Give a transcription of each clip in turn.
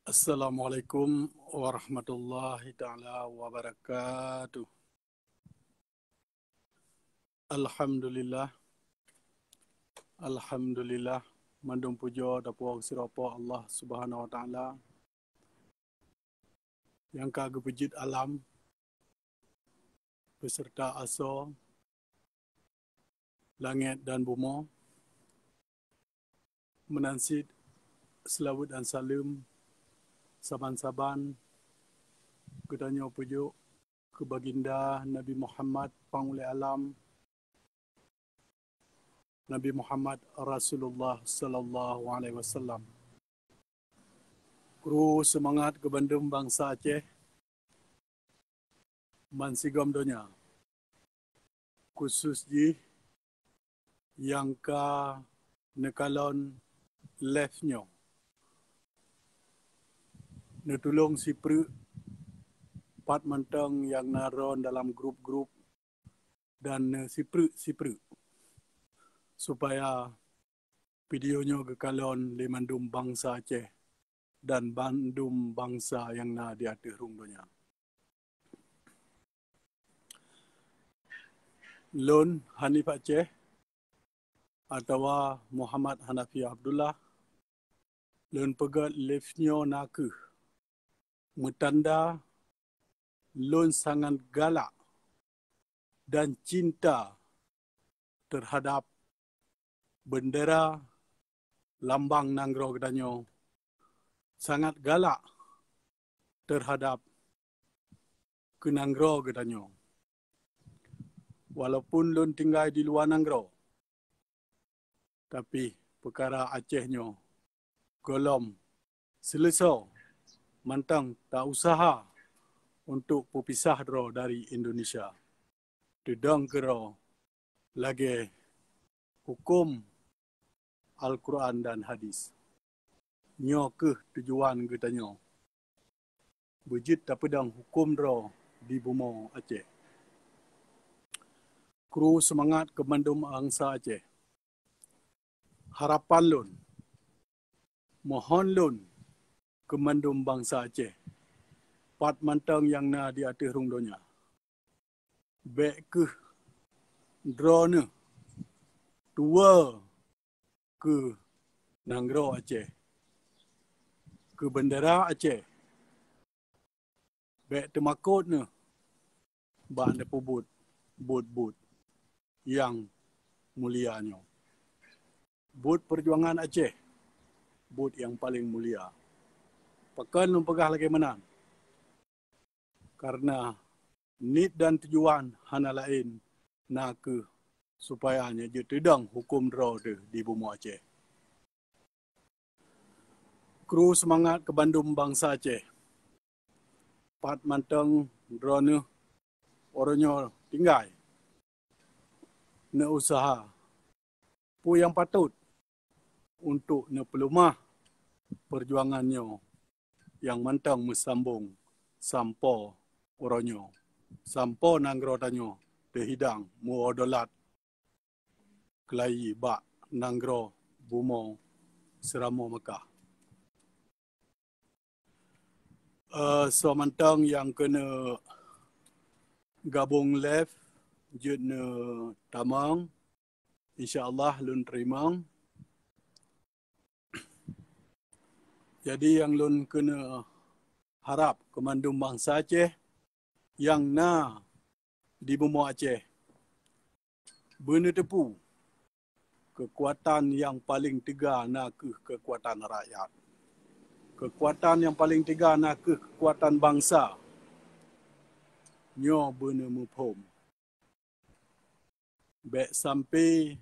Assalamualaikum warahmatullahi ta'ala wabarakatuh. Alhamdulillah. Alhamdulillah. Mandung puja dapuang siropo Allah subhanahu wa ta'ala. Yang kagak pejit alam. Beserta aso. Langit dan bumi. Menansid selawat dan salim. Saban-saban. Kedanyo pujuk. Ke baginda Nabi Muhammad pangulai alam. Nabi Muhammad Rasulullah sallallahu alaihi wasallam. Kru semangat ke Bandung bangsa Aceh. Mansigom donya. Khusus ji yang ka nekalon leftnyo. Netulung si pru pat mentang yang naron dalam grup-grup dan si pru supaya videonya ke kalon limandum bangsa Aceh dan bandum bangsa yang na di atas rungdonya. Lon Hanif Aceh atau Muhammad Hanafi Abdullah lon pegat leftnyo naku metanda lon sangat galak dan cinta terhadap bendera lambang Nanggro Kedanyo, sangat galak terhadap Kenanggro Kedanyo. Walaupun lon tinggal di luar Nanggro, tapi perkara Acehnya golom selesa mantang tak usaha untuk berpisah dro dari Indonesia. Dedang kero lagi hukum Al-Quran dan hadis. Nyo ke tujuan ketanyo. Bejit tak pedang hukum dro di bumi Aceh. Kru semangat ke mandum angsa Aceh. Harapan lun. Mohon lun ke mandum bangsa Aceh. Pat mantang yang na di atas rungdonya. Bek ke drone tua ke Nanggro Aceh. Ke bendera Aceh. Bek temakut ne. Bak ne pubut. Bud yang mulianya. Bud perjuangan Aceh. Bud yang paling mulia. Pakan pegah lagi menang. Karena nit dan tujuan hana lain nak ke supaya hanya je tedang hukum draw di bumi Aceh. Kru semangat ke Bandung bangsa Aceh. Pat mantang draw ne orangnya tinggal. Ne usaha. Pu yang patut untuk ne pelumah perjuangannya yang mantang mesambung sampo orangnya. Sampo Nanggro tanyo dehidang muodolat kelai bak Nanggro bumo seramo Mekah. So mantang yang kena gabung left jut ne tamang insya-Allah lun terimang. Jadi yang lun kena harap kemandum bangsa Aceh yang na di bumi Aceh benar tepu kekuatan yang paling tiga nak ke kekuatan rakyat. Kekuatan yang paling tiga nak ke kekuatan bangsa. Nyo benar mupom. Bek sampai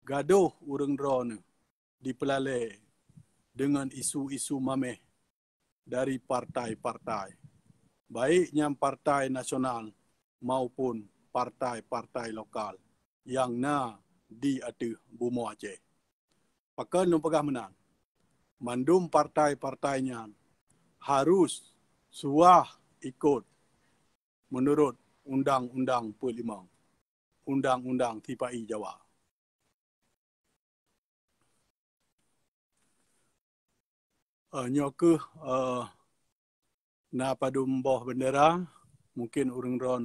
gaduh urang drone dipelalai dengan isu-isu mameh dari partai-partai. Baiknya partai nasional maupun partai-partai lokal yang na di atas bumi Aceh. Pakan nu pegah menang. Mandum partai-partainya harus suah ikut menurut Undang-Undang Perlimang. Undang-Undang TPI Jawa. Nyo ke na padum boh bendera mungkin urang ro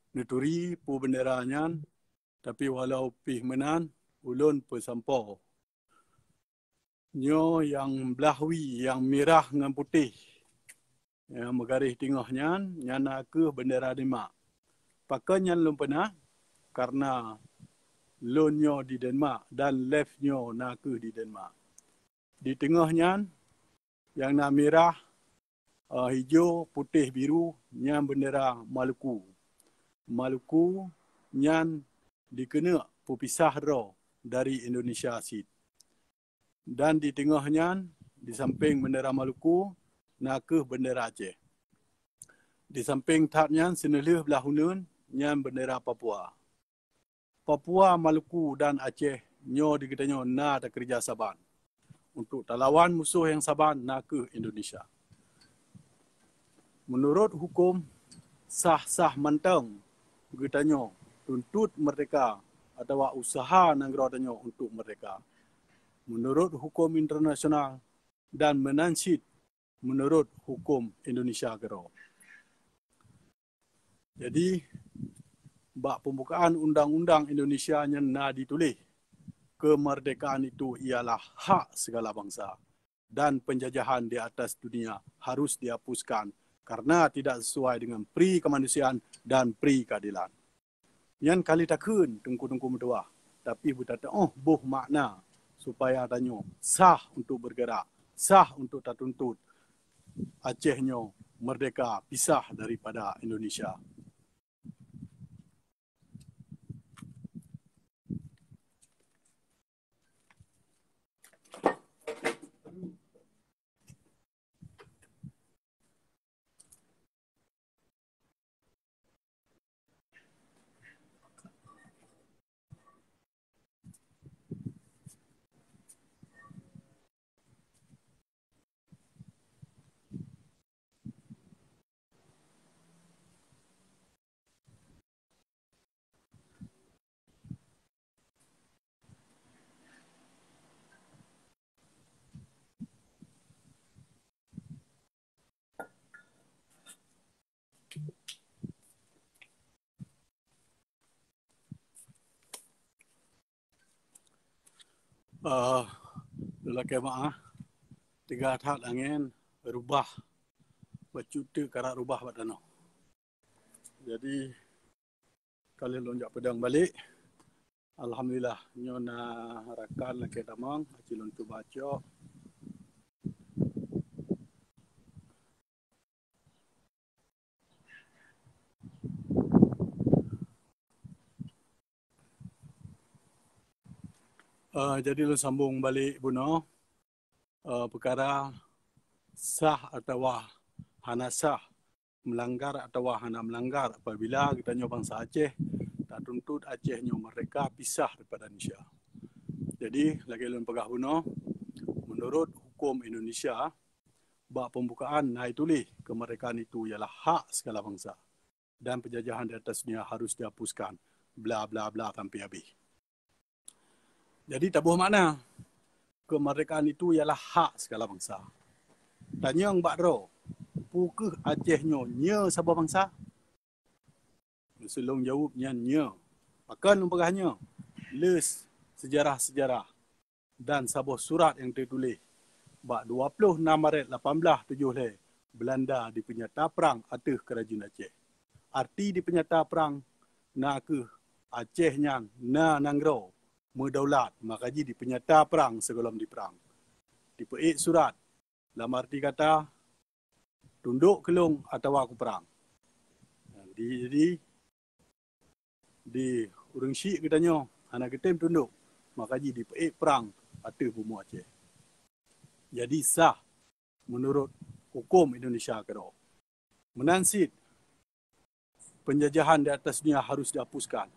neturi pu bendera nyan tapi walau pih menan ulun pesampo nyo yang belahwi yang merah dengan putih yang megaris tengah nyan ke bendera Denmark. Pakai nyan lun pernah karena lun nyo di Denmark dan left nyo na ke di Denmark. Di tengah nyan yang na merah, hijau, putih, biru nyan bendera Maluku. Maluku nyan dikena pepisah ro dari Indonesia sit. Dan di tengah nyan di samping bendera Maluku na ke bendera Aceh. Di samping tat nyan senelih belah hunun nyan bendera Papua. Papua, Maluku dan Aceh nyo diketanya na ada kerja saban. Untuk talawan musuh yang saban na ke Indonesia. Menurut hukum sah-sah mantang getanya tuntut merdeka atau usaha negara tanyo untuk merdeka. Menurut hukum internasional dan menansit menurut hukum Indonesia gero. Jadi bak pembukaan undang-undang Indonesia yang na ditulis kemerdekaan itu ialah hak segala bangsa dan penjajahan di atas dunia harus dihapuskan karena tidak sesuai dengan pri kemanusiaan dan pri keadilan. Yang kali takun tungku-tungku medua tapi berkata boh makna supaya tanyo sah untuk bergerak, sah untuk tak tuntut Acehnya merdeka pisah daripada Indonesia. Lelaki maah 3 tahap angin rubah bacuti karak rubah badano. Jadi kali lonjak pedang balik alhamdulillah nyo na rakan laki damang acilon tu baca jadi lu sambung balik buno perkara sah atau hana sah, melanggar atau hana melanggar apabila kita nyo bangsa Aceh tak tuntut Aceh nyo mereka pisah daripada Indonesia. Jadi lagi lun pegah buno menurut hukum Indonesia bak pembukaan naik tulis kemerdekaan itu ialah hak segala bangsa dan penjajahan di atasnya harus dihapuskan bla bla bla sampai habis. Jadi tak buah makna kemerdekaan itu ialah hak segala bangsa. Tanya yang bak ro, pukul Acehnya nya sabah bangsa? Selong jawabnya nya. Akan umpagahnya les sejarah-sejarah dan sabah surat yang tertulis bak 26 Maret 1870 Belanda dipenyata perang atas kerajaan Aceh. Arti dipenyata perang na ke Acehnya na nanggro merdaulat makaji dipenyata perang sebelum diperang. Dipeik surat dalam arti kata tunduk kelung atau aku perang. Jadi di urang syik katanya anak ketim tunduk makaji dipeik perang atas bumi Aceh. Jadi sah menurut hukum Indonesia kero. Menansit penjajahan di atas dunia harus dihapuskan.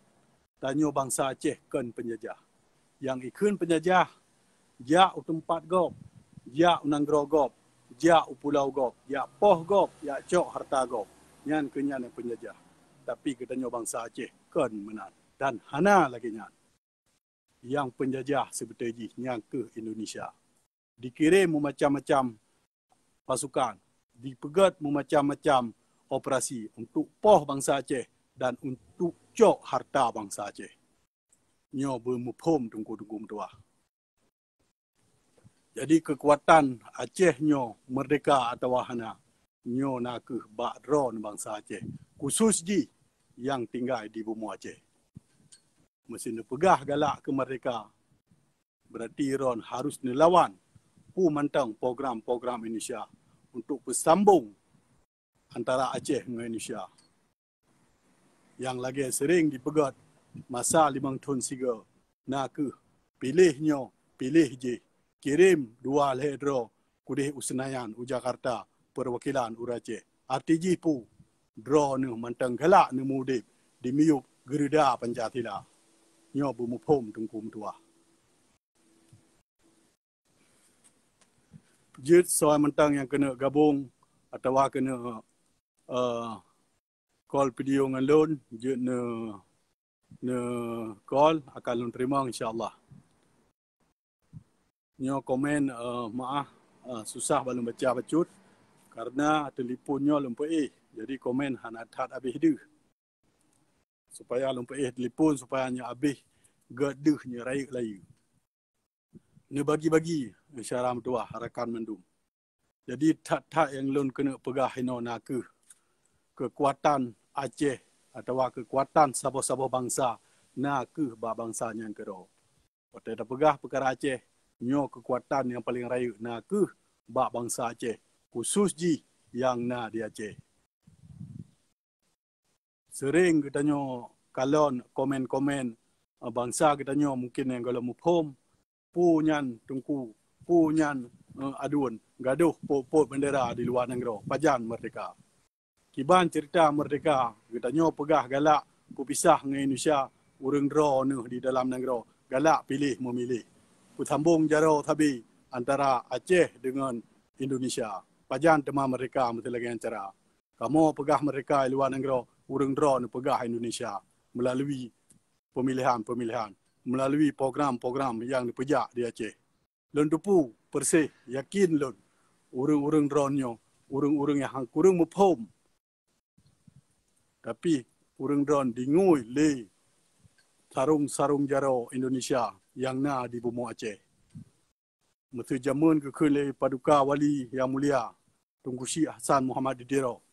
Tanya bangsa Aceh kan penjajah. Yang ikun penjajah, ja utempat gop, ja unanggro gop, ja upulau gop, ja poh gop, ja cok harta gop. Nyan kenyan yang penjajah. Tapi katanya bangsa Aceh kan menan. Dan hana lagi nyan. Yang penjajah sebetul nyan ke Indonesia. Dikirim macam-macam pasukan dipegat macam-macam operasi untuk poh bangsa Aceh dan untuk cok harta bangsa Aceh. Nyo bermupom tunggu-tunggu tuah. Jadi kekuatan Aceh nyo merdeka atau wahana nyo nak ke bakron bangsa Aceh. Khusus di yang tinggal di bumi Aceh. Mesin pegah galak ke merdeka. Berarti ron harus nelawan pu mantang program-program Indonesia untuk bersambung antara Aceh dengan Indonesia. Yang lagi sering dipegat masa 5 tahun siga nak ke pilih je kirim 2 lehedro kudih Usenayan u Jakarta perwakilan u Aceh. RTG pu draw ni mantang galak ni mudip di miup Gerida Pancasila. Nyo bumupom tungkum tuah. Jit soal mentang yang kena gabung atau kena call video dengan loan, jit ne call akan loan terima insyaAllah. Nyo komen maaf susah balum baca bacut karena teleponnya lumpai. Jadi komen hanat habis deh. Supaya lumpai telefon supaya nya habis gaduh nya raik layu. Ni bagi-bagi syaram tuah harakan mendum. Jadi tak yang lun kena pegah ino nak kekuatan Aceh atau kekuatan sabo-sabo bangsa nak bangsa yang kero. Pada dah pegah perkara Aceh, nyo kekuatan yang paling raya nak bangsa Aceh. Khusus ji yang na di Aceh. Sering kita nyo kalon komen-komen bangsa kita nyo mungkin yang kalau mupom punyan tungku punyan aduan gaduh pot bendera di luar negara pajan merdeka. Kiban cerita merdeka kita nyo pegah galak pisah dengan Indonesia urang draw di dalam negara galak pilih memilih. Sambung jaro tabi antara Aceh dengan Indonesia. Pajan tema mereka mesti lagi cara. Kamu pegah mereka di luar negara urang draw pegah Indonesia melalui pemilihan-pemilihan, melalui program-program yang dipejak di Aceh. Lun tupu persih yakin lun urang-urang dronyo, urang-urang yang kurang mupom. Tapi urang dron dingui le sarung-sarung jaro Indonesia yang na di bumi Aceh. Masa zaman kekele Paduka Wali Yang Mulia Tunku Syekh Hasan Muhammad Didiro.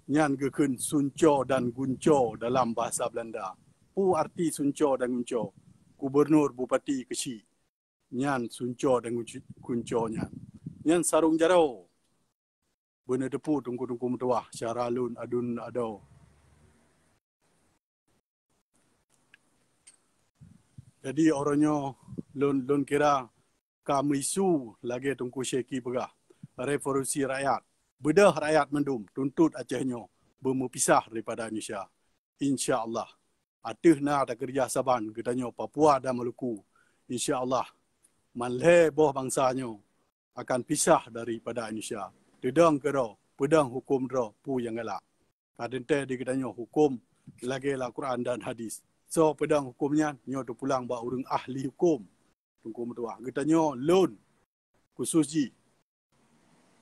Nyan keken sunco dan gunco dalam bahasa Belanda. Pu arti sunco dan gunco. Gubernur Bupati Kesi. Nyan sunco dan gunco nyan. Nyan sarung jaro. Benar depu tungku-tungku metuah. Syaralun adun adau. Jadi orangnya lun kira kami isu lagi tungku syeki pegah. Revolusi rakyat. Bedah rakyat mendum. Tuntut Acehnya berpisah daripada Indonesia. InsyaAllah. Atih na ada kerja saban. Katanya Papua dan Maluku. InsyaAllah. Malhe boh bangsanya akan pisah daripada Indonesia. Dedang kero. Pedang hukum dro. Pu yang galak. Kadente di katanya hukum. Lagi lah Quran dan hadis. So pedang hukumnya. Nyo tu pulang bawa orang ahli hukum. Tunggu metua. Katanya loan. Khusus ji.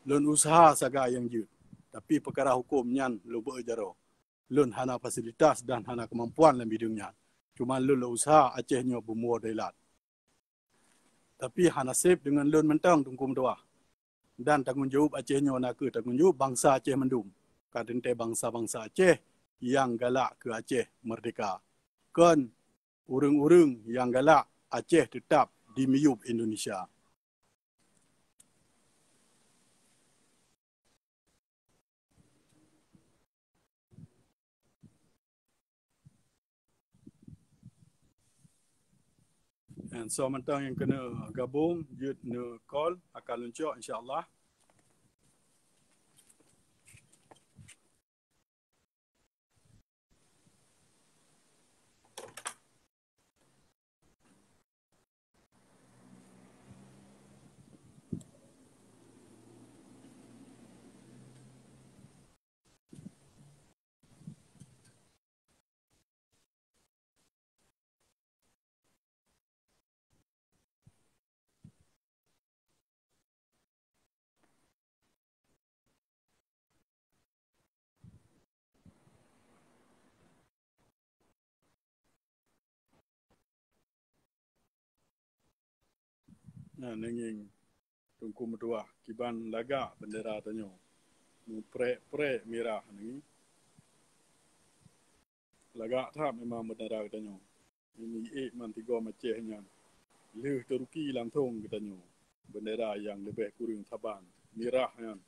Lun usaha saga yang je. Tapi perkara hukum nyan lupa jaro. Lun hana fasilitas dan hana kemampuan dalam bidangnya. Cuma lun usaha Acehnya bermuar dailat. Tapi hana sip dengan lun mentang tungkum doa. Dan tanggungjawab Acehnya nak ke tanggungjawab bangsa Aceh mendum. Kadente bangsa-bangsa Aceh yang galak ke Aceh merdeka. Kan urang-urang yang galak Aceh tetap di miup Indonesia. And so mentang yang kena gabung, dia kena call, akan luncur insyaAllah. nenging tungku metuah kiban laga bendera tanyo pre merah ni laga thap memang bendera tanyo ini man tiga macehnya leh Turki langsung tanyo bendera yang lebih kurang saban merah kan.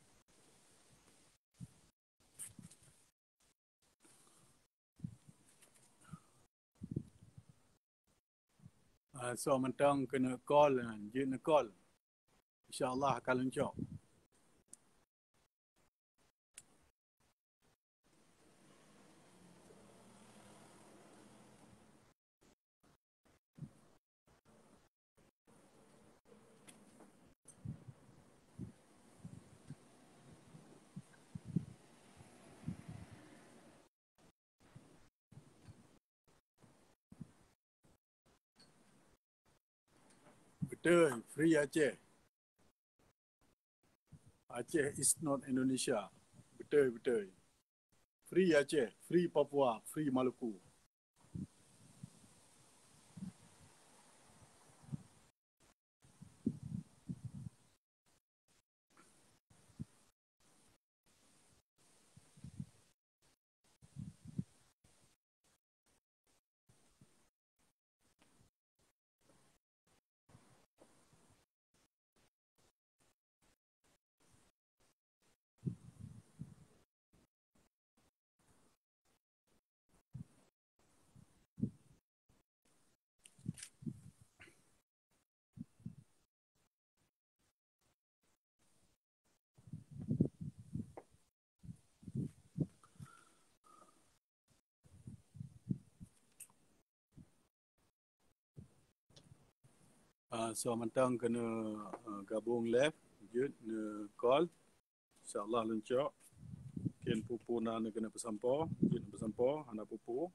So mentang kena call kan, je call. InsyaAllah akan luncur. Betul, free Aceh. Aceh is not Indonesia. Betul. Free Aceh, free Papua, free Maluku. So mentang kena gabung live, je call. InsyaAllah luncur. Ken pupu na kena pesampor, je pesampor, anak pupu.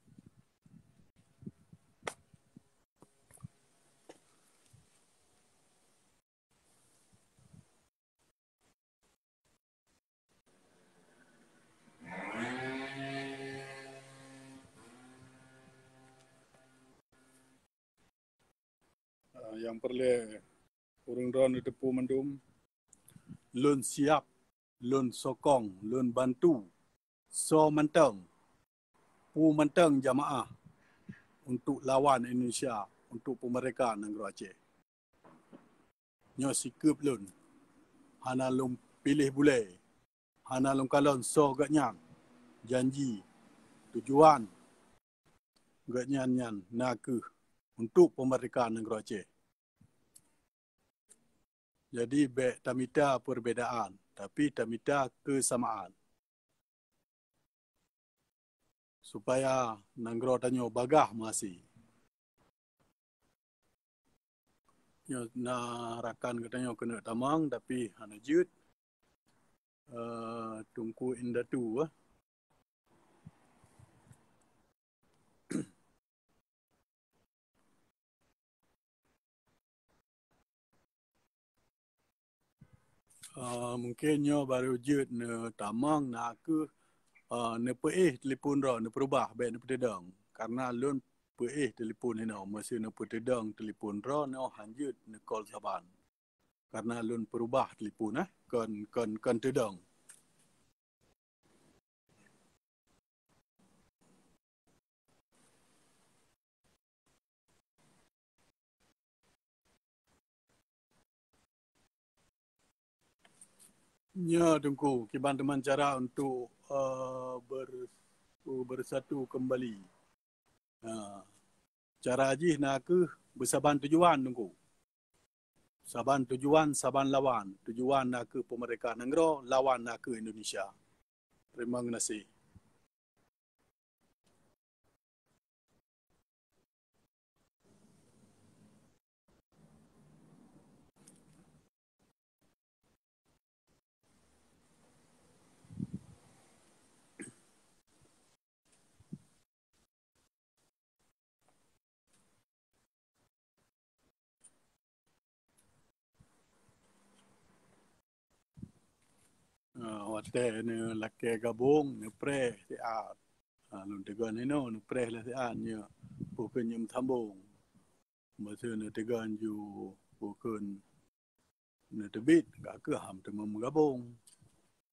Yang perlu urang ron tepu mendum lun siap, lun sokong, lun bantu. So mentang pu mentang jamaah untuk lawan Indonesia, untuk pemerintah negara Aceh. Nyo sikap lun. Hana lun pilih bule. Hana lun kalon so gaknyan. Janji, tujuan gaknyan nak untuk pemerintah negara Aceh. Jadi tamita perbedaan, tapi tamita kesamaan. Supaya negara tanyo bagah masih. Na rakan katanya kena tamang tapi hana jut tungku inda tu mungkin nyo baru jut ne tamang nak ke ne telefon ro ne perubah baik ne petedang karena lun telefon ni no masa ne petedang telefon ro no hanjut ne call saban karena lun perubah telefon kan tedang. Ya, tunggu. Kiban teman cara untuk bersatu kembali. Cara ajih nak ke bersaban tujuan tunggu. Saban tujuan, saban lawan. Tujuan nak ke pemerintah negara, lawan nak ke Indonesia. Terima kasih. Wate ni laki gabung, ni pre siat. Lun tegan ni no, ni pre lah siat ni. Bukan yang sambung. Masa ni tegan ju bukan terbit gak ke ham temu menggabung.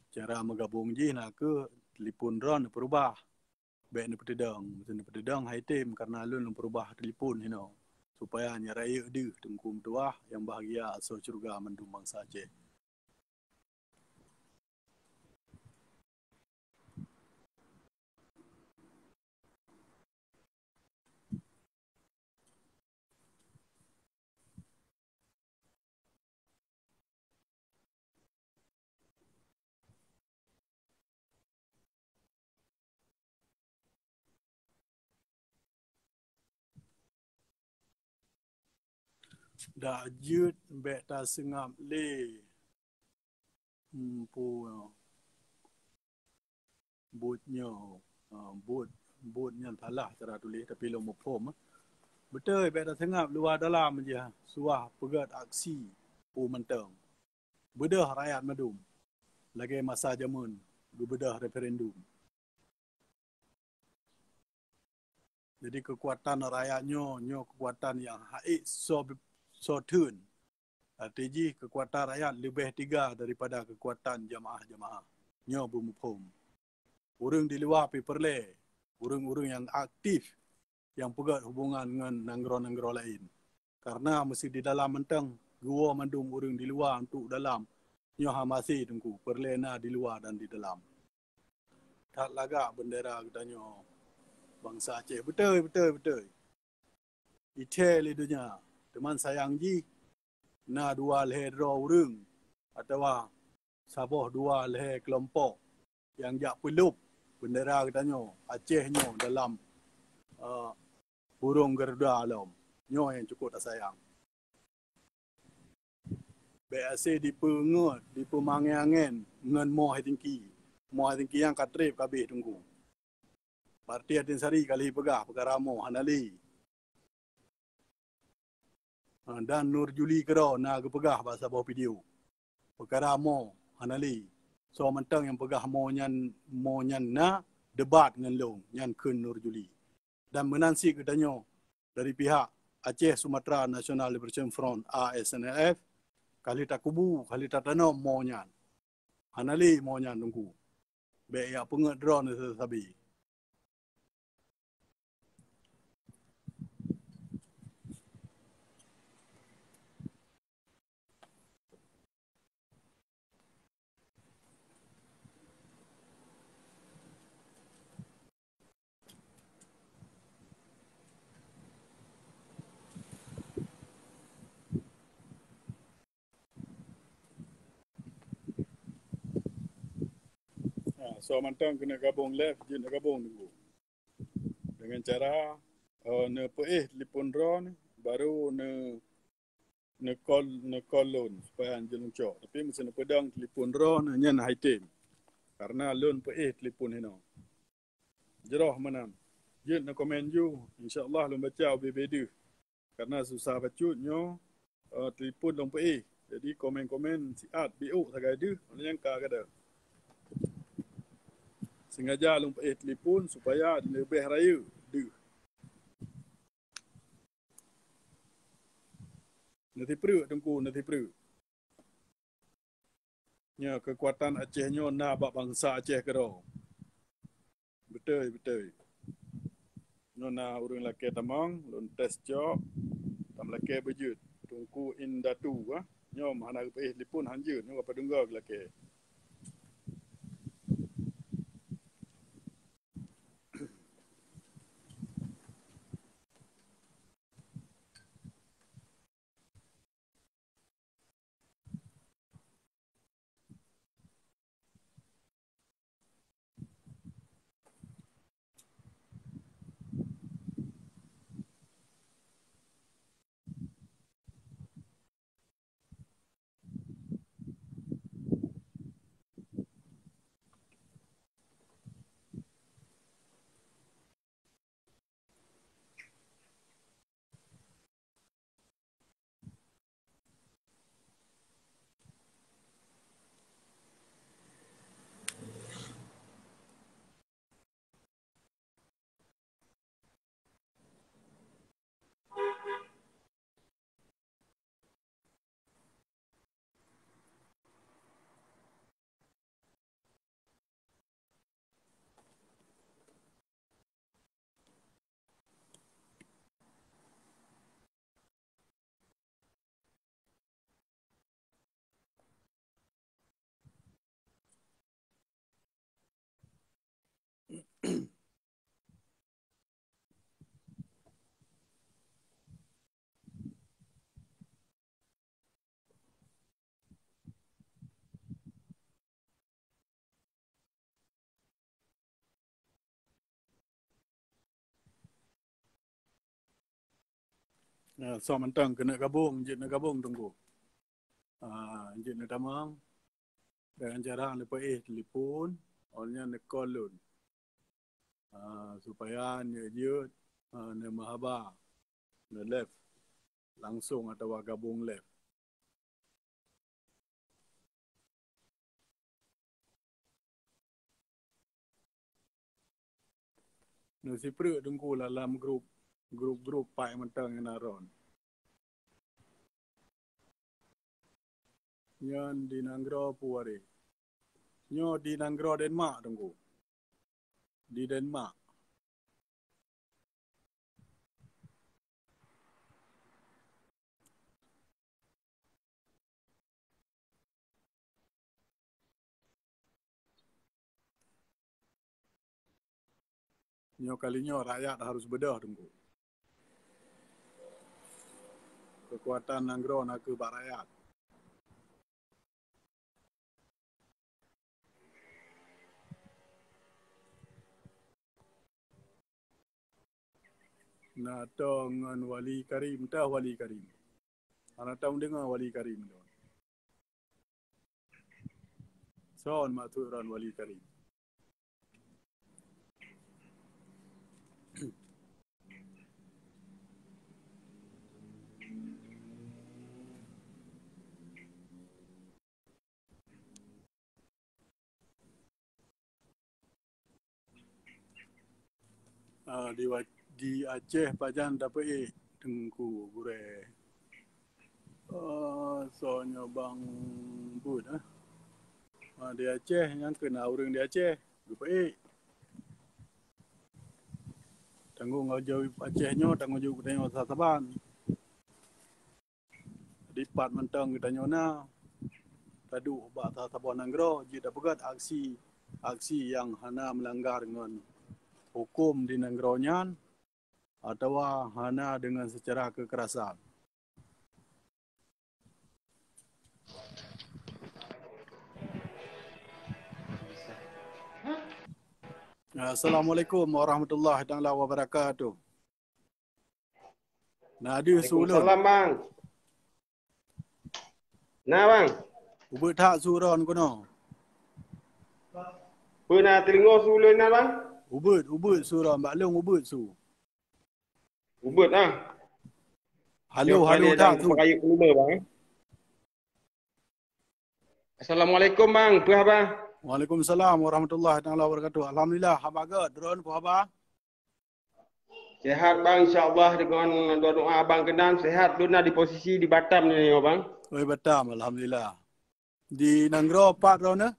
Cara menggabung je nak ke telefon ron perubah. Baik ni petedang hai tim karena lun perubah telefon hino. Supaya nyaraya dia tengkum tuah yang bahagia so curga mendung bangsa Aceh. Dah jut baik ta sengap le. Pu butnya butnya salah cara tulis tapi lo mufhum. Betul baik ta sengap luar dalam je. Suah pegat aksi pu mentang. Bedah rakyat madum. Lagi masa jamun bedah referendum. Jadi kekuatan rakyatnya kekuatan yang haid so turn. TG kekuatan rakyat lebih tiga daripada kekuatan jamaah-jamaah. Nyo bumupum. Orang di luar perle. Orang-orang yang aktif yang pegat hubungan dengan nanggro-nanggro lain. Karena mesti di dalam mentang gua mandung orang di luar untuk dalam. Nyo masih tunggu perle na di luar dan di dalam. Tak lagak bendera katanya bangsa Aceh. Betul. Ite lidunya. Teman sayang ji. Na dua leher draw urung. Atau saboh dua leher kelompok. Yang jak pelup. Bendera katanya. Acehnya dalam burung Garuda alam. Nyo yang cukup tak sayang. Biasa dipengut, dipemangin dengan moh tinggi. Moh tinggi yang katrip kabeh tunggu. Parti Atin Sari kali pegah perkara moh Hanali. Dan Nur Juli Kero na pegah bahasa bawah video. Perkara moh Hanali. So mentang yang pegah moh nyan na debat dengan long nyan kun Nur Juli. Dan menansi katanya dari pihak Aceh Sumatera National Liberation Front ASNLF kali tak kubu, kali tak tanam moh nyan. Hanali moh nyan tunggu. Baik ya pengat drone sabi. So mantang kena gabung left, je nak gabung tunggu. Dengan cara ne telefon drone baru ne call loan supaya anjel uncok. Tapi mesti ne pedang telefon drone nyan high time. Karena loan telefon hino. Jeroh menam. Je nak komen ju, insya-Allah lu baca bebedu. Karena susah bacutnya telefon long Jadi komen-komen siat BO sagai dia, mana yang kada. Sengaja long telefon supaya lebih raya dia. Nanti perut tengku, nanti perut. Nya kekuatan Acehnya nak bak bangsa Aceh kero. Betul. Nona urang laki tamang, lon test job, tam laki bejut. Tungku in datu Nyo mana telefon hanjut, nyo apa dengar laki. So mentang kena gabung, jit nak gabung tunggu. Jit nak tamang. Dengan cara lepas telefon, orangnya nak call lun. Supaya dia nak mahaba, nak left. Langsung atau gabung left. Nasi perut tunggu dalam grup pai mentang yang naron. Nyan di Nanggro puari. Nyo di Nanggro Denmark tunggu. Di Denmark. Nyo kalinya rakyat harus bedah tunggu. Kekuatan Nanggro nak ke bak rakyat. Nak tahu dengan Wali Karim, tahu Wali Karim. Anak tahu dengar Wali Karim tu. Soal maturan Wali Karim. Di Aceh pajan dapat tengku gure. Soalnya bang bud di Aceh yang kena orang di Aceh dapat tanggung jauh Acehnya tanggung jauh kita Sasaban. Di part mentang kita nyona tadu bak Sasaban Nanggro jadi pegat aksi yang hana melanggar dengan hukum di Nanggro-nya atau hana dengan secara kekerasan. Assalamualaikum warahmatullahi taala wabarakatuh. Nadi sulun. Waalaikumsalam bang. Nah bang. Ubud tak suron kono. Pernah telingo sulun nah bang? Ubud suron baklung ubud su. Ubud ah. Halo tak su. Peraya kelima bang. Assalamualaikum bang. Apa khabar? Waalaikumsalam warahmatullahi taala wabarakatuh. Alhamdulillah, habaga drone ku haba. Sehat bang, insya-Allah dengan doa abang kenal sehat duna di posisi di Batam ni bang. Oi Batam, alhamdulillah. Di Nanggro pak drone?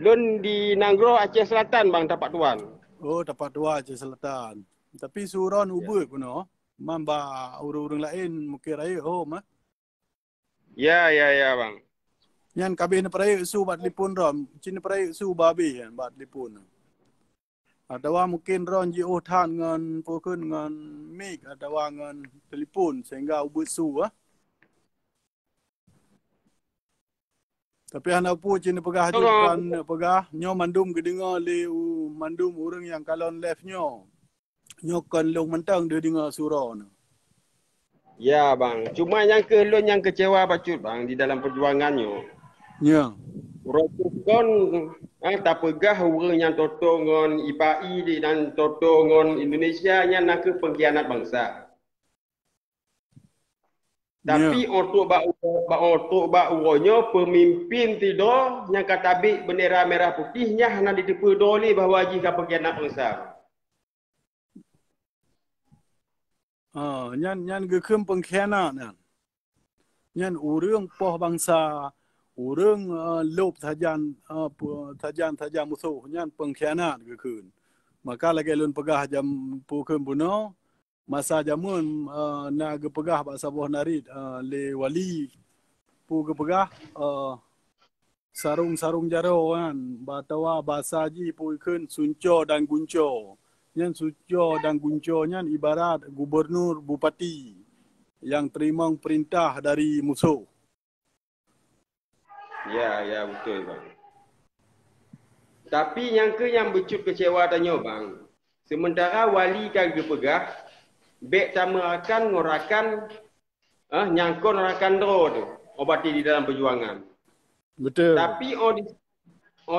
Lun di Nanggro Aceh Selatan bang, tapak tuan. Oh, tapak tua Aceh Selatan. Tapi suron ubud kono. Mamba urang-urang lain mungkin raya home Ya bang. Yan kabeh na paraya su bat lipun ron. Cina paraya su babi yan bat lipun. Atau mungkin ron ji otan ngan pokun ngan mic atau ngan telefon sehingga ubud su Tapi anak pu cina pegah jukan pegah nyo mandum gedengar le mandum urang yang kalon left nyo. Nyo kan long mentang dia dengar suron. Ya bang, cuma yang lun yang kecewa pacut bang di dalam perjuangannya. Ya. Rokon tak pegah orang yang toto ngon IPAI dan toto ngon Indonesia yang nak ke pengkhianat bangsa. Tapi untuk bak uronyo pemimpin tidur yang katabik bendera merah putihnya hanya ditipu doli bahawa jika pengkhianat bangsa. Nyan gekem pengkhianat nyan urang poh bangsa urang lob tajan musuh nyan pengkhianat gekeun. Maka lagi lun pegah jam pukeun buno masa jamun na gepegah bak sabuh narit le wali pu gepegah sarung jaro kan batawa bahasa ji pukeun sunco dan gunco. Nyan sunco dan gunco nyan ibarat gubernur bupati yang terima perintah dari musuh. Ya betul bang. Tapi yang bercut kecewa tanya bang. Sementara wali kan gepegah bek sama akan ngorakan nyangkut ngorakan road obati di dalam perjuangan. Betul. Tapi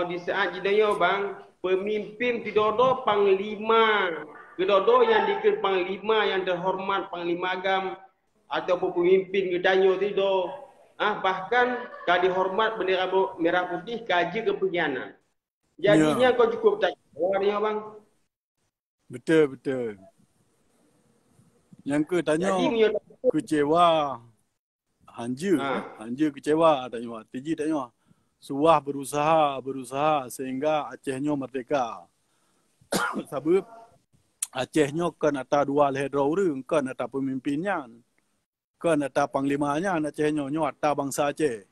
di saat jidanya bang, pemimpin tidodo panglima, tidodo yang dikir panglima yang terhormat, panglima agam ataupun pemimpin gedanyo tido, bahkan kadi hormat bendera merah putih kaji kepengianan. Jadinya kau cukup tak dia bang. Betul, betul. Yang ke tanya kecewa. Hanja kecewa tanya. Tiji tanya. Suah berusaha sehingga Acehnya merdeka. Sebab Acehnya kan ada dua leher orang, kan ada pemimpinnya. Kan ada panglimanya Acehnya, ada bangsa Aceh.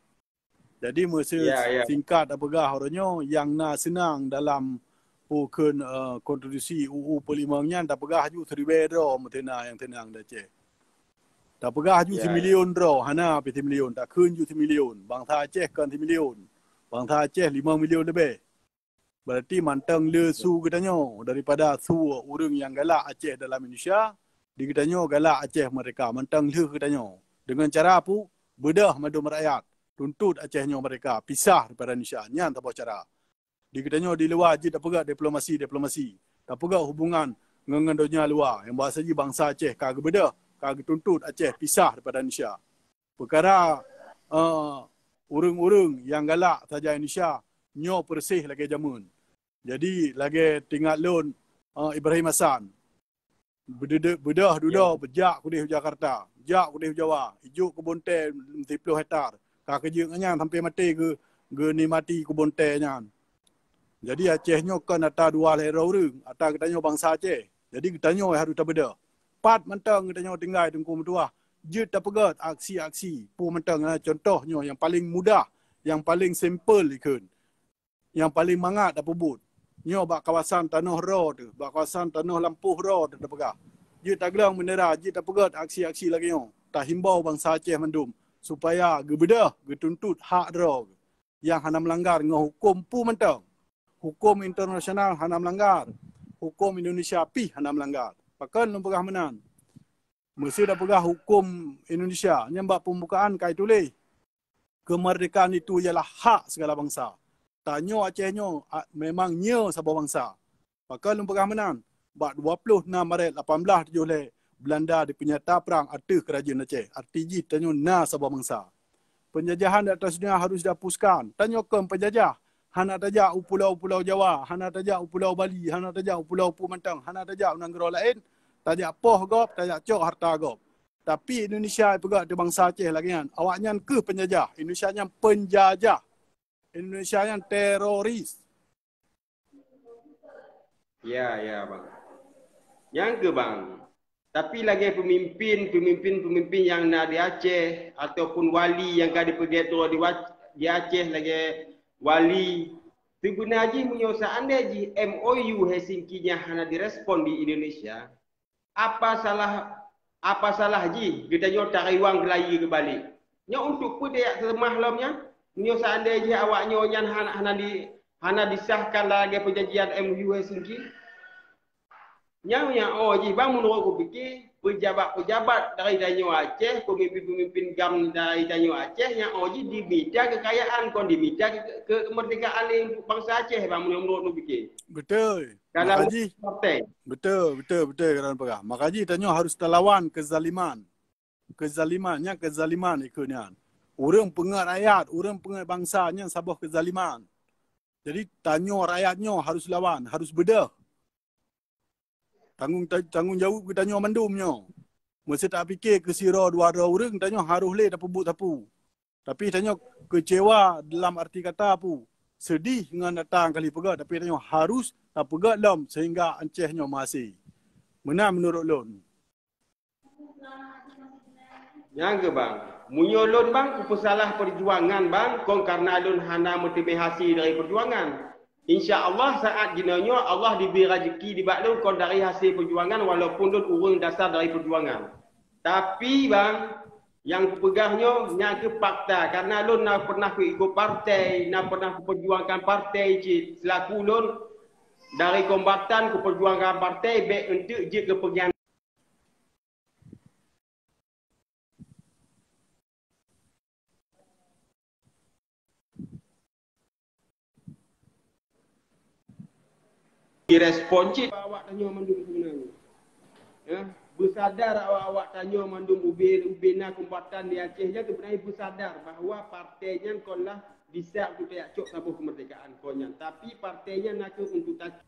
Jadi masa singkat apakah orangnya yang nak senang dalam bukan kontribusi UU Perlimangnya tak pegah ju teribero metena yang tenang dah Aceh. Tak pegah ju semilion draw hana peti milion tak kun ju semilion. Bangsa Aceh kan semilion. Bangsa Aceh 5 milion lebih. Berarti mantang le su katanya daripada su orang yang galak Aceh dalam Indonesia di katanya galak Aceh mereka mantang le katanya. Dengan cara apa? Bedah madu rakyat. Tuntut Acehnya mereka pisah daripada Indonesia. Nyan tak cara. Di katanya di luar je tak pegak diplomasi. Tak pegak hubungan dengan dunia luar. Yang bahasa je bangsa Aceh kagak bedah, kagak tuntut Aceh pisah daripada Indonesia. Perkara urung-urung yang galak saja Indonesia nyo persih lagi jamun. Jadi lagi tinggal lon Ibrahim Hassan. Bedah duda bejak kudih Jakarta, jak kudih Jawa, ijuk kebun teh 30 hektar. Kak kerja ngan sampai mati ke ni mati kebun teh nyan. Jadi Acehnya kan ada dua leher orang, ada katanya bangsa Aceh. Jadi katanya harus tak beda. Pat mentang katanya tinggal tengku mentua. Je tak pegat aksi-aksi pu mentang contohnya yang paling mudah, yang paling simple ikun. Yang paling mangat tak pebut. Nyo bak kawasan Tanah Road, bak kawasan Tanah Lampuh Road tak pegah. Je tak gelang bendera, je tak pegat aksi-aksi lagi nyo. Tak himbau bangsa Aceh mendum supaya gebedah, getuntut hak draw. Yang hana melanggar dengan hukum pu mentang. Hukum internasional hana melanggar. Hukum Indonesia pi hana melanggar. Pakan lu pegah menan. Mesti dah pegah hukum Indonesia. Nyambak pembukaan kai tulis. Kemerdekaan itu ialah hak segala bangsa. Tanya Acehnya memang nya sebuah bangsa. Pakan lu pegah menan. Bak 26 Maret 1870 Belanda dipenyata perang atas kerajaan Aceh. Arti tanya na sebuah bangsa. Penjajahan di atas dunia harus dihapuskan. Tanya ke penjajah. Hana tajak pulau-pulau Jawa, hana tajak pulau Bali, hana tajak pulau Pumantang, hana tajak negara lain, tajak poh gop, tajak cok harta gop. Tapi Indonesia juga ada bangsa Aceh lagi kan. Awaknya ke penjajah, Indonesia yang penjajah. Indonesia yang teroris. Ya bang. Yang ke bang. Tapi lagi pemimpin yang nak di Aceh ataupun wali yang kadi pergi tu di Aceh lagi wali sebenarnya menyusahkan ji MOU Helsinki-nya hanya direspon di Indonesia. Apa salah ji kita nyo tariwang gelai ke balik. Nya untuk pedek semahlamnya menyusahkan ji awaknya yang hana disahkan lagi perjanjian MOU Helsinki. Yang ji bang menurut aku fikir pejabat-pejabat dari Danau Aceh, pemimpin-pemimpin GAM dari Danau Aceh yang ji diminta kekayaan, kon diminta kemerdekaan bangsa Aceh bang menurut aku fikir. Betul. Kalau betul kerana pegah. Makaji tanya harus terlawan kezaliman. Kezaliman ikutnya. Orang pengat rakyat, orang pengat bangsanya sabah kezaliman. Jadi tanya rakyatnya harus lawan, harus bedah. Tanggungjawab kita tanya mandumnya. Mesti tak fikir ke sira dua orang tanya harus le tak pebut tapu. Tapi tanya kecewa dalam arti kata apa? Sedih dengan datang kali pegat tapi tanya harus tak pegat dalam sehingga Acehnya masih. Mana menurut lon? Yang ke bang, munyo lon bang pesalah perjuangan bang kon karena lon hana motivasi dari perjuangan. InsyaAllah saat jinanya Allah diberi rezeki di baklu kau dari hasil perjuangan walaupun lu urung dasar dari perjuangan. Tapi bang, yang pegahnya yang ke fakta karena lu nak pernah ikut partai, nak pernah perjuangkan partai selaku lu dari kombatan ke perjuangan partai baik untuk je kepergian Respon cik awak tanya mandum sebenarnya. Ya, bersadar awak tanya mandum ubena kumpatan di Aceh je sebenarnya bersadar bahawa partainya kolah bisa untuk tak cok sabuh kemerdekaan konya. Tapi partainya nak untuk tak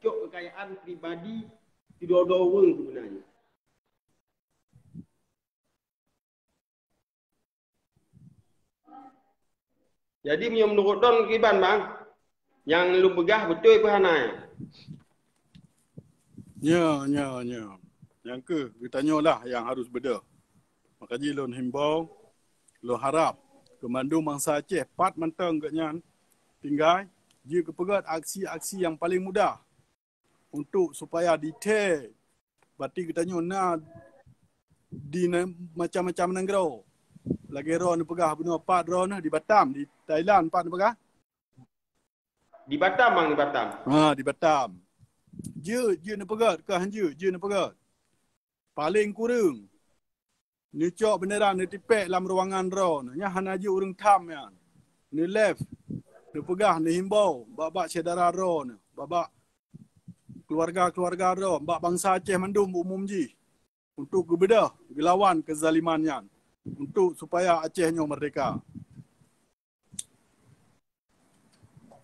cok kekayaan pribadi tidak ada orang sebenarnya. Jadi menurut Don Kiban bang, yang lu begah betul apa hanai? Ya. Yang ke, kita tanyalah yang harus beda. Makanya lon himbau, lon harap kemandu mangsa Aceh pat mentang ke nyan tinggal dia kepegat aksi-aksi yang paling mudah untuk supaya detail berarti kita tanya di macam-macam negara. Lagi ro ni pegah benua pat ro ni di Batam, di Thailand pat ni pegah. Di Batam bang, di Batam. Di Batam. Je ni pegat ke je ni pegat. Paling kurang ni cok beneran ni tipek dalam ruangan ro ni. Nya hana je urang tam ya. Ni left. Ni pegah ni himbau bab saudara ro ni. Bab keluarga-keluarga ro, bab bangsa Aceh mandum umum ji. Untuk gebedah, gelawan kezalimannya. Untuk supaya Acehnya merdeka.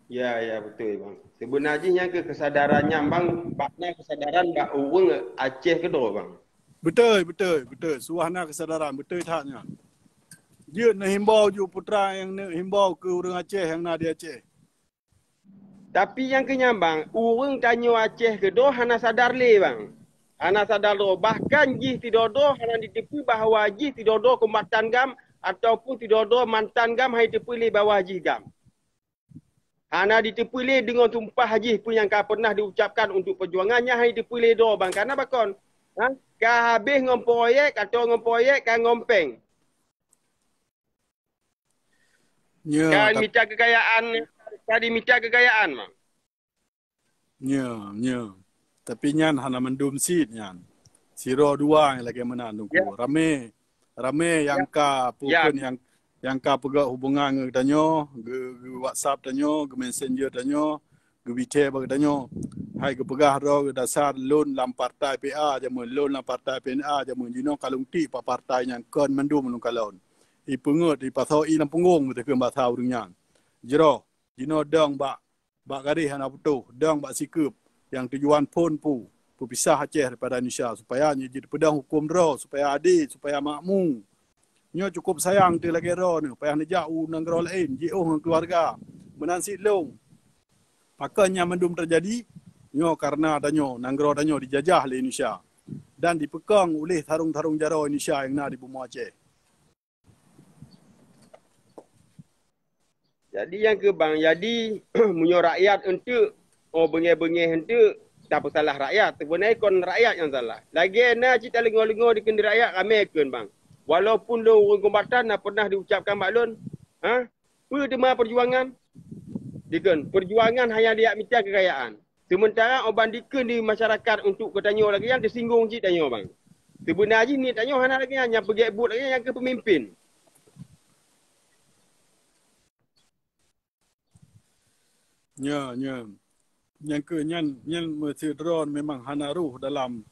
Ya betul bang. Sebenarnya yang kesadarannya bang, baknya kesadaran bak orang Aceh ke do bang. Betul. Suahna kesadaran, betul taknya. Dia nak himbau ju putra yang nak himbau ke orang Aceh yang nak di Aceh. Tapi yang kenyambang, orang tanya Aceh ke do hana sadar le bang. Hana sadar do. Bahkan jih tidak do hana ditipu bahawa jih tidak do kombatan gam ataupun tidak do mantan gam hai tipu le bawah jih gam. Hana ditipu le dengan tumpah jih pun yang pernah diucapkan untuk perjuangannya hai tipu le do bang. Karena bakon. Ka habis ngompoyek atau ngompoyek ka ngompeng. Ya, Kan minta kekayaan, tadi minta kekayaan bang. Ya. Tapi nyan hana mendum sit nyan. Siro dua yang lagi menang tunggu. Ya. Rame yang ka pukun yang ka pegak hubungan nge tanyo, ge WhatsApp tanyo, ge Messenger tanyo, ge WeChat bag tanyo. Hai ge pegah ro ge dasar loan lam partai PA jamun loan lam partai PNA jamun jino kalung ti pa partai yang kon mendum nung kalon. I pengut i pasau i lam punggung betul ke basau dengan. Jero jino dong bak garis hana putuh, dong bak sikup yang tujuan pun pisah Aceh daripada Indonesia supaya jadi pedang hukum ro, supaya adil, supaya makmur. Nyo cukup sayang tu lagi ro ni, supaya nak jauh negara lain, jauh dengan keluarga. Menan silong. Pakanya mendum terjadi nyo karena danyo negara danyo dijajah oleh Indonesia dan dipekang oleh tarung-tarung jaro Indonesia yang nak di bumi Aceh. Jadi yang ke bang, jadi munyo rakyat untuk bengih-bengih untuk tak salah rakyat. Sebenarnya kon rakyat yang salah. Lagi na cita lengo-lengo di kendi rakyat kami kun bang. Walaupun lo orang kombatan nak pernah diucapkan maklun, tema perjuangan. Dikun, perjuangan hanya dia minta kekayaan. Sementara orang dikun di masyarakat untuk bertanya lagi yang tersinggung cik tanya bang. Sebenarnya ni tanya hanya lagi hanya pergi but lagi yang ke pemimpin. Ya. Yang ke nyan mesti drone memang hana ruh dalam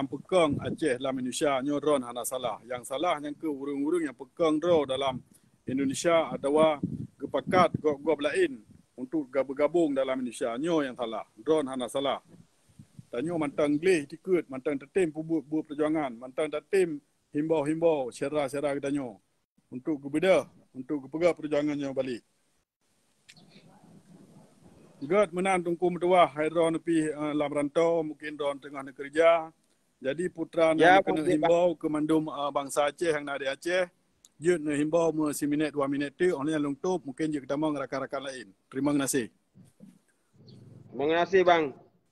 pekang Aceh dalam Indonesia nyo drone hana salah. Yang salah yang ke urung-urung yang pekang drone dalam Indonesia atau kepakat gop lain untuk bergabung dalam Indonesia nyo yang salah. Drone hana salah. Tanyo mantang gleh tikut, mantang tetim buat perjuangan, mantang tetim himbau-himbau syarah-syarah kita nyo untuk kebedah, untuk kepegak perjuangannya balik. God menan tungku metuah hai ron pi lam rantau mungkin ron tengah nak kerja. Jadi putra nak kena himbau ke mandum bangsa Aceh yang nak di Aceh. Dia nak himbau me 1 minit 2 minit tu orang yang lungtup mungkin je kita mau rakan-rakan lain. Terima kasih. Terima kasih bang.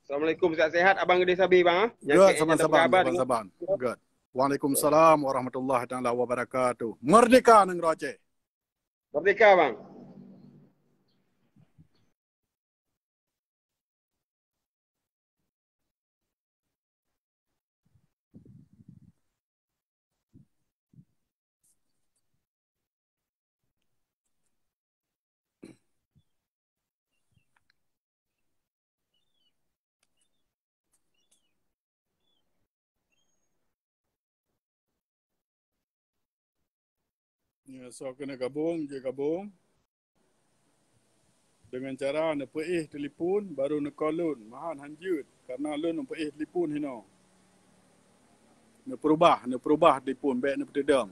Assalamualaikum, sihat-sihat abang Gede Sabi bang. God saban. God. Waalaikumsalam warahmatullahi taala wabarakatuh. Merdeka negara Aceh. Merdeka bang. Ya, so kena gabung je gabung. Dengan cara nak perih telefon baru nak call lun. Mahan hanjut. Karena lun nak perih telefon hino. Nak perubah telefon baik nak petedang.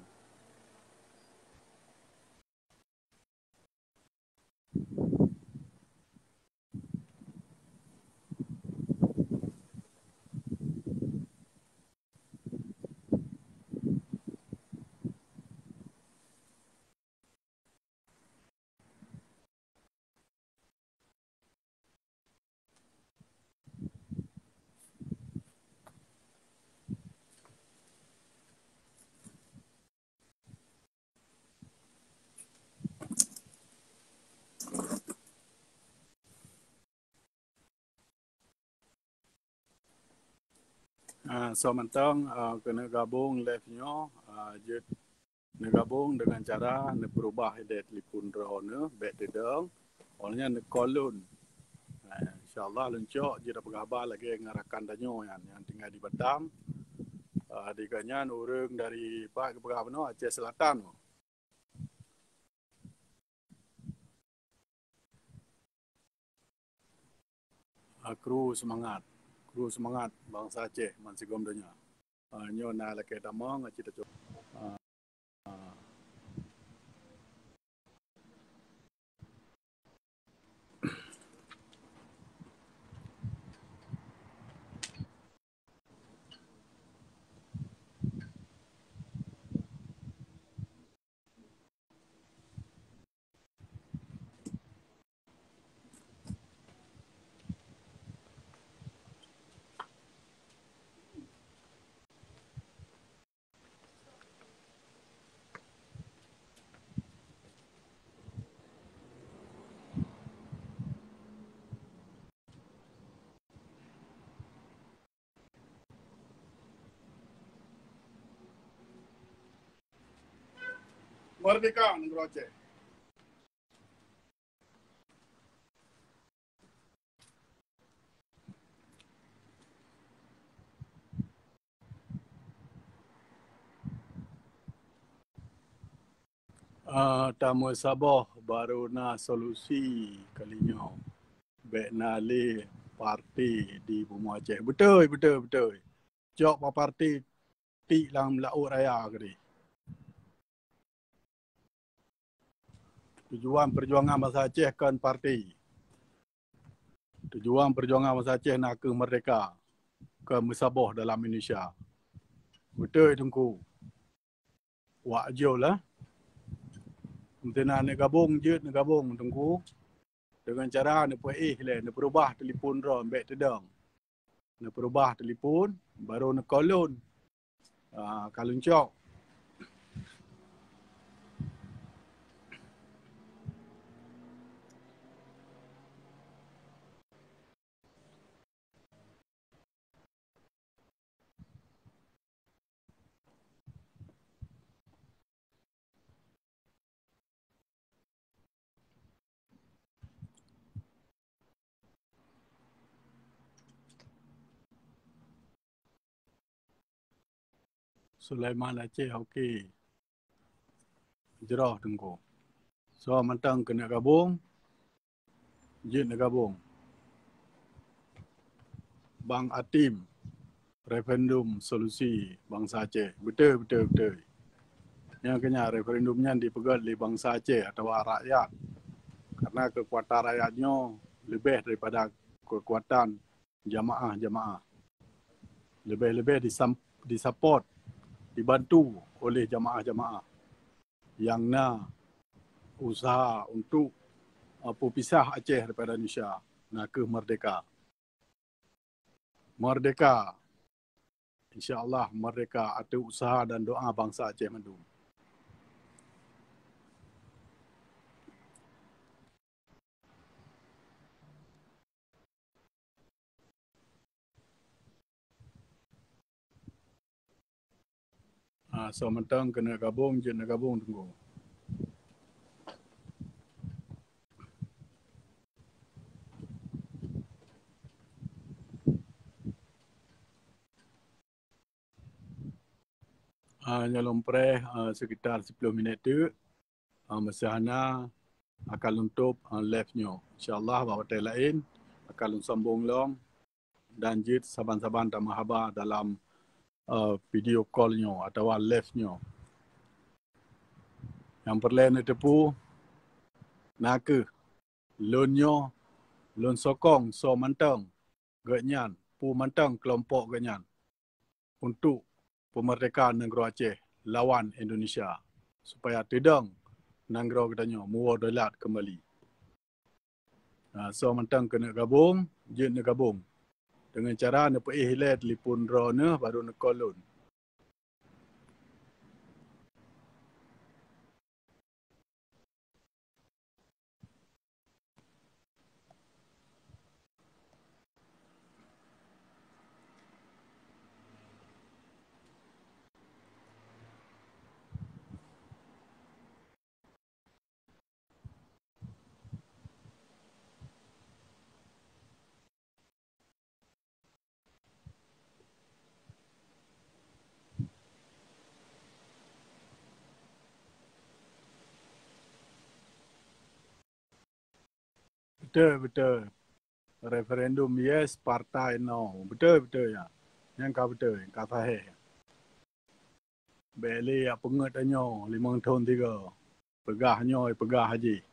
So mentang kena gabung live-nya. Je nak gabung dengan cara nak perubah edit telefon draw ni. Baik tedang. Orangnya nak call lun. InsyaAllah luncok je dah berkhabar lagi dengan rakan danyo yang tinggal di Batam. Diganya orang dari Pak ke berapa no Aceh Selatan. Kru semangat bangsa Aceh mansigom dunia. Nyo na laki damang cita cok. Merdeka negara Aceh. Tamu Sabah baru na solusi kalinya. Baik na le parti di Bumi Aceh. Betul. Jok pa parti ti lang laut raya kali. Tujuan perjuangan bangsa Aceh kan parti. Tujuan perjuangan bangsa Aceh nak ke merdeka. Ke Sabah dalam Indonesia. Betul tunggu. Wak jo lah. Mungkin nak gabung je, nak gabung tunggu. Dengan cara nak perih lah, nak perubah telefon ron baik tedang. Nak perubah telefon, baru nak call lun. Kalau cok. Sulaiman Aceh okey. Jerah tunggu. So mentang kena gabung. Je nak gabung. Bang Atim. Referendum solusi bangsa Aceh. Betul. Yang kena referendumnya dipegang oleh bangsa Aceh atau rakyat. Karena kekuatan rakyatnya lebih daripada kekuatan jamaah. Lebih disupport, dibantu oleh jamaah yang nak usaha untuk pisah Aceh daripada Indonesia, nak ke merdeka. InsyaAllah merdeka atas usaha dan doa bangsa Aceh Mendung. So mentang kena gabung je nak gabung tunggu. Nyalom preh sekitar 10 minit tu. Masihana akan luntup live-nya. InsyaAllah waktu lain akan sambung long dan jid saban-saban tak mahaba dalam video call-nya atau live-nya. Yang perlahan tepu nak lunyo lun sokong so mantang genyan pu mantang kelompok genyan untuk pemerdekaan negara Aceh lawan Indonesia supaya tidak negara katanya muar dolat kembali. So mantang kena gabung, jin nak gabung. Dengan cara nak pergi hilang telefon drone baru nak call. Betul. Referendum yes, partai no. Betul ya. Yang kau betul, yang kau sahih. Beli apa pengertiannya 5 tahun 3. Pegahnya pegah haji.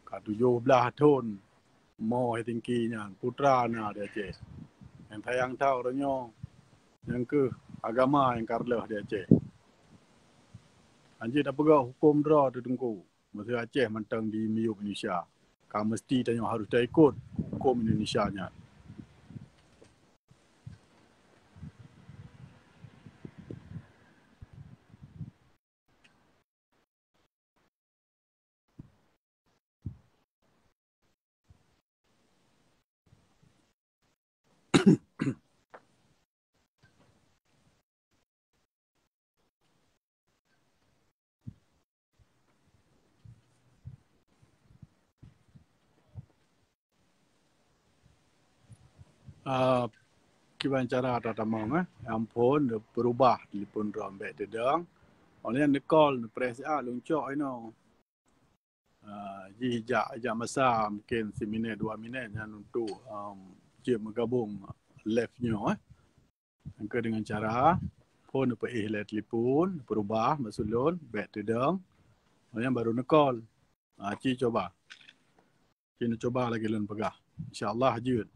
Ka 17 tahun mau tingginya putra na dia Aceh. Yang tayang tahu orangnya yang ke agama yang karlah dia Aceh. Anjir tak pegah hukum draw tu tunggu. Masa Aceh mentang di Miyuk Indonesia. Kau mesti tanya harus dah ikut hukum Indonesia nya. Kiban cara tatamang ampun berubah telefon drum back dedang. Orang yang call press luncok ino. Hijak masa mungkin 1 minit 2 minit yang untuk je menggabung live-nya Angka dengan cara phone pergi hilang telefon berubah masulun back dedang. Orang yang baru nak call. Ci coba. Ci nak coba lagi lun pegah. InsyaAllah jud.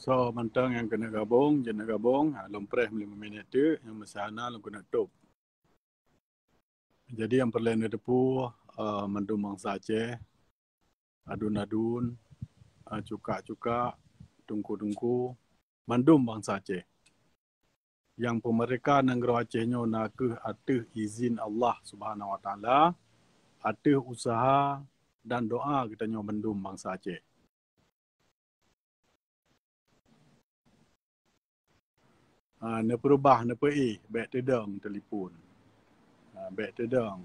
So mantang yang kena gabung, jangan gabung, lompreh 5 minit tu, yang masana lu kena tutup. Jadi yang perlahan depu mandum mangsa Aceh, adun-adun, cuka-cuka, tungku-tungku, mandum bangsa Aceh. Yang pemerdekaan negara Acehnya nak atih izin Allah Subhanahu Wa Taala, atih usaha dan doa kita nyo mandum bangsa Aceh. Nak perubah, nak pergi, baik tedang telefon. Baik tedang.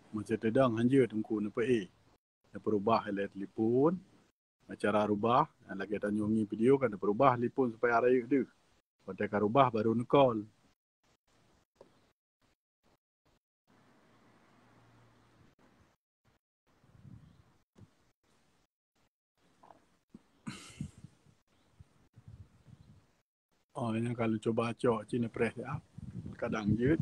Macam tedang hanja tungku nak pergi. Nak perubah oleh telefon. Cara rubah, lagi tanya ngi video kan nak perubah telefon supaya raya dia. Pada kan rubah baru nak call. Yang kalau coba acok Cina press dia, kadang jut.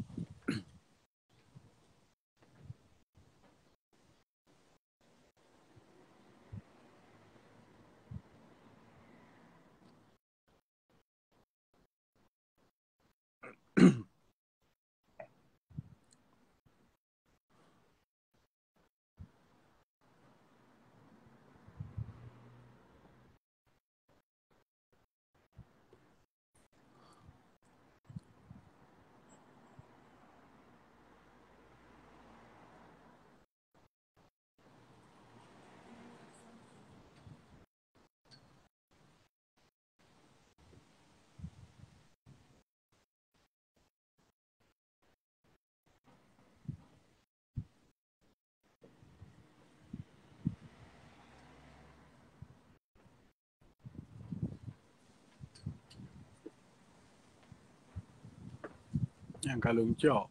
Yang kalau cok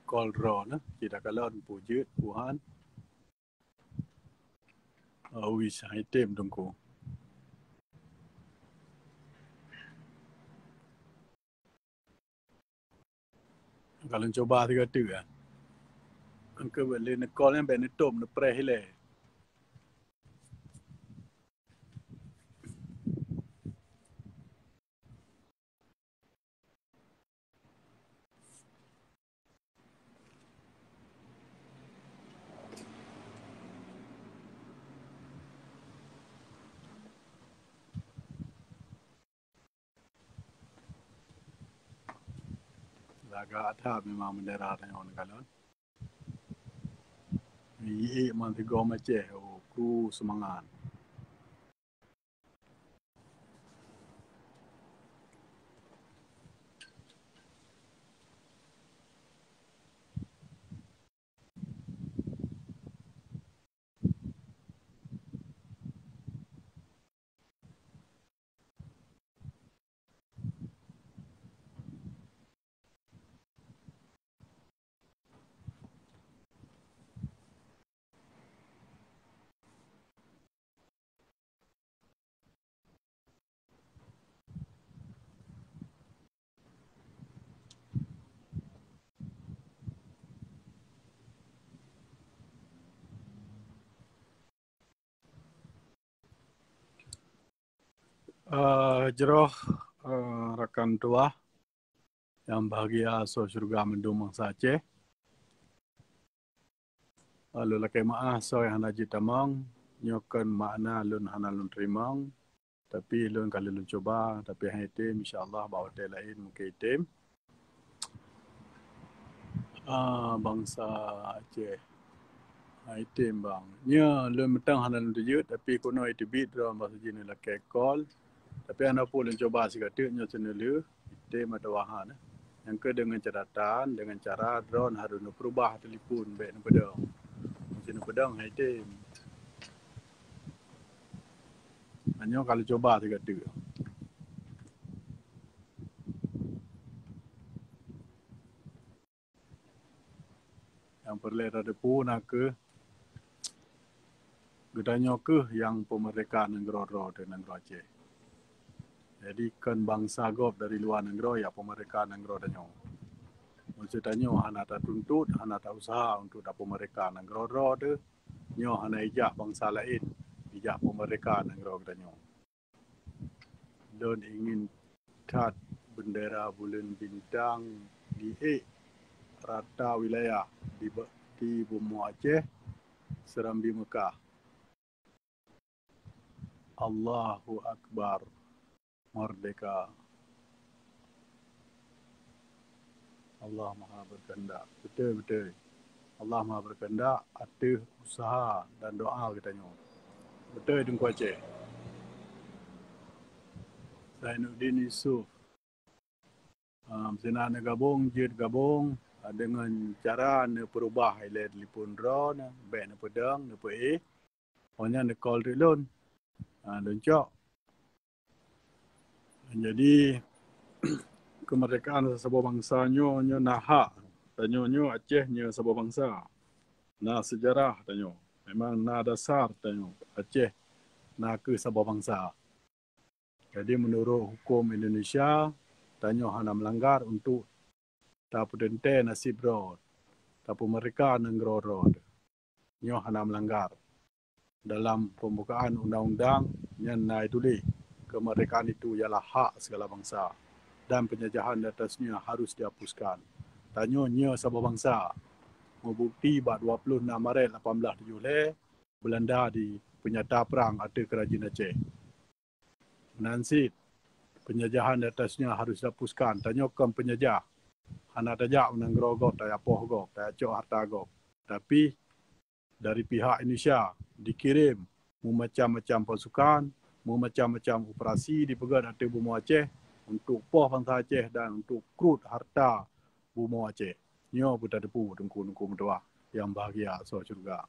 call raw na, kita kalon pujut puhan wis item tungku. Kalau coba tiga tu kan. Angka boleh nak call yang benetom nak press le. Laga ada memang menderah dengan kalon. Iya man tiga macam ku semangat. Jeroh rakan tua yang bahagia so syurga mendung mangsa Aceh. Lalu laki maah so yang haji tamang nyokan makna lun hana lun terimang. Tapi lun kali lun coba tapi hai tim insyaallah bawa hotel lain mungkin tim. Bangsa Aceh. Hai tim bang. Nya lun metang hana lun tujut tapi kuno itu bit dalam bahasa jenis laki call. Tapi anda pun lun coba sikatnya nya channel tim ada wahan. Yang ke dengan catatan dengan cara drone harus berubah telefon baik nak pedang. Macam pedang hai tim. Hanya kalau coba sikatnya. Yang perlu ada pun ke gedanya ke yang pemerdekaan negara dengan Aceh. Jadi kan bangsa gop dari luar negara ya pemerdekaan negara danyo. Maksudnya hana tak tuntut, hana tak usaha untuk dapat pemerdekaan negara tu. Nyo hana ijak bangsa lain, ijak pemerdekaan negara danyo. Dan ingin tat bendera bulan bintang di rata wilayah di Bumi Aceh, Serambi Mekah. Allahu Akbar. Merdeka. Allah Maha Berkehendak. Betul. Allah Maha Berkehendak, ada usaha dan doa katanya. Betul Tengku Aceh. Zainuddin Yusuf. Senang gabung, jid gabung dengan cara nak perubah ilet telefon draw, baik nak pedang, nak Pokoknya nak call tu lun. Lun cok. Jadi kemerdekaan sebuah bangsa nyo nah hak tanyo Aceh nyo sebuah bangsa nah sejarah tanyo memang nah dasar tanyo Aceh nah ke sebuah bangsa Jadi menurut hukum Indonesia, tanyo hana melanggar untuk tapu dente nasib rod. Tapu mereka nenggro rod. Nyo hana melanggar. Dalam pembukaan undang-undang yang naik tulis, kemerdekaan itu ialah hak segala bangsa dan penjajahan atasnya harus dihapuskan. Tanyo nya sabah bangsa membukti bak 26 Maret 1870 Belanda di penyata perang atas kerajaan Aceh. Menansit penjajahan atasnya harus dihapuskan. Tanyo kam penjajah hana tajak menanggrogok tak apoh gok tak acok harta gok. Tapi dari pihak Indonesia dikirim macam-macam pasukan, macam-macam operasi dipegang atas Bumi Aceh untuk poh bangsa Aceh dan untuk krut harta Bumi Aceh. Nyo buta depu dengku-dengku mendoa yang bahagia so syurga.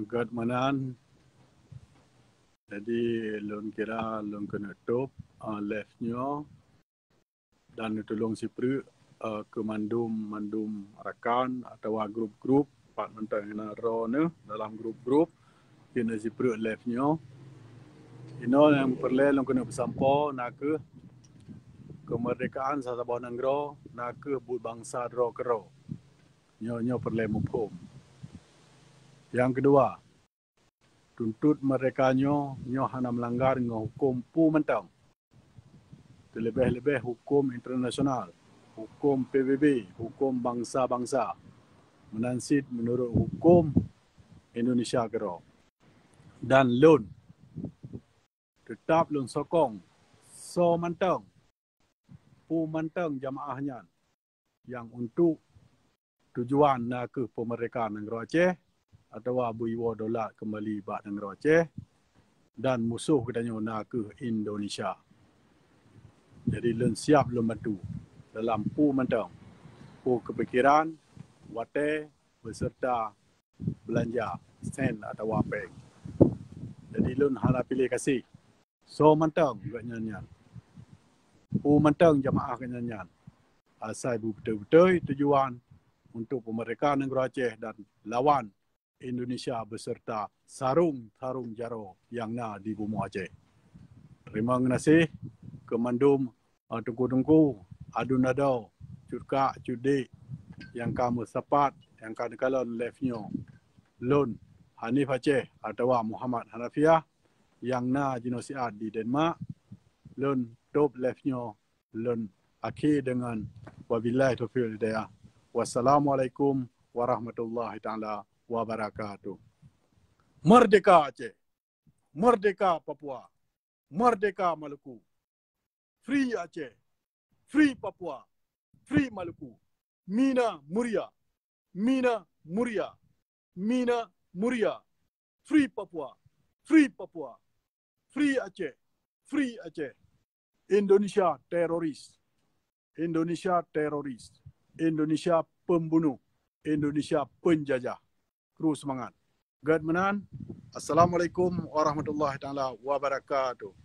God manan. Jadi lon kira lon kena top left nyo dan tolong sipru ke mandum rakan atau grup-grup pak mentang ina ro ne dalam grup-grup kena sipru left nyo. Ino yang perle lon kena bersampo nak ke kemerdekaan sasabah nanggro nak ke but bangsa ro kero. Nyo perle mupum. Yang kedua, tuntut mereka nyo hana melanggar dengan hukum pu mentang. Terlebih-lebih hukum internasional, hukum PBB, hukum bangsa-bangsa. Menansit menurut hukum Indonesia kero. Dan lun tetap lun sokong so mentang pu mentang jamaahnya yang untuk tujuan nak ke pemerdekaan negara Aceh atau Abu Iwo dolar kembali bak negara Aceh dan musuh katanya nak ke Indonesia. Jadi lun siap lun bantu dalam pu mentang, pu kepikiran, wate beserta belanja sen atau wapeng. Jadi lun hala pilih kasih. So mentang gak nyanyian. Pu mentang jamaah gak nyanyian. Asal betul-betul tujuan untuk pemerdekaan negara Aceh dan lawan Indonesia beserta sarung jaro yang na di Bumi Aceh. Terima kasih kemandum tungku-tungku, adun-adau, curkak, cudik yang kamu sepat, yang kadang-kadang leftnya. Lun Hanif Aceh atau Muhammad Hanafiah yang na genosiad di Denmark. Lun top leftnya, lun akhir dengan wabillahi taufiq hidayah. Wassalamualaikum warahmatullahi taala wabarakatuh. Merdeka Aceh, merdeka Papua, merdeka Maluku. Free Aceh, free Papua, free Maluku. Mina Muria, Mina Muria, Mina Muria. Free Papua, free Papua, free Aceh, free Aceh. Indonesia teroris, Indonesia teroris, Indonesia pembunuh, Indonesia penjajah. Terus semangat. God menan. Assalamualaikum warahmatullahi taala wabarakatuh.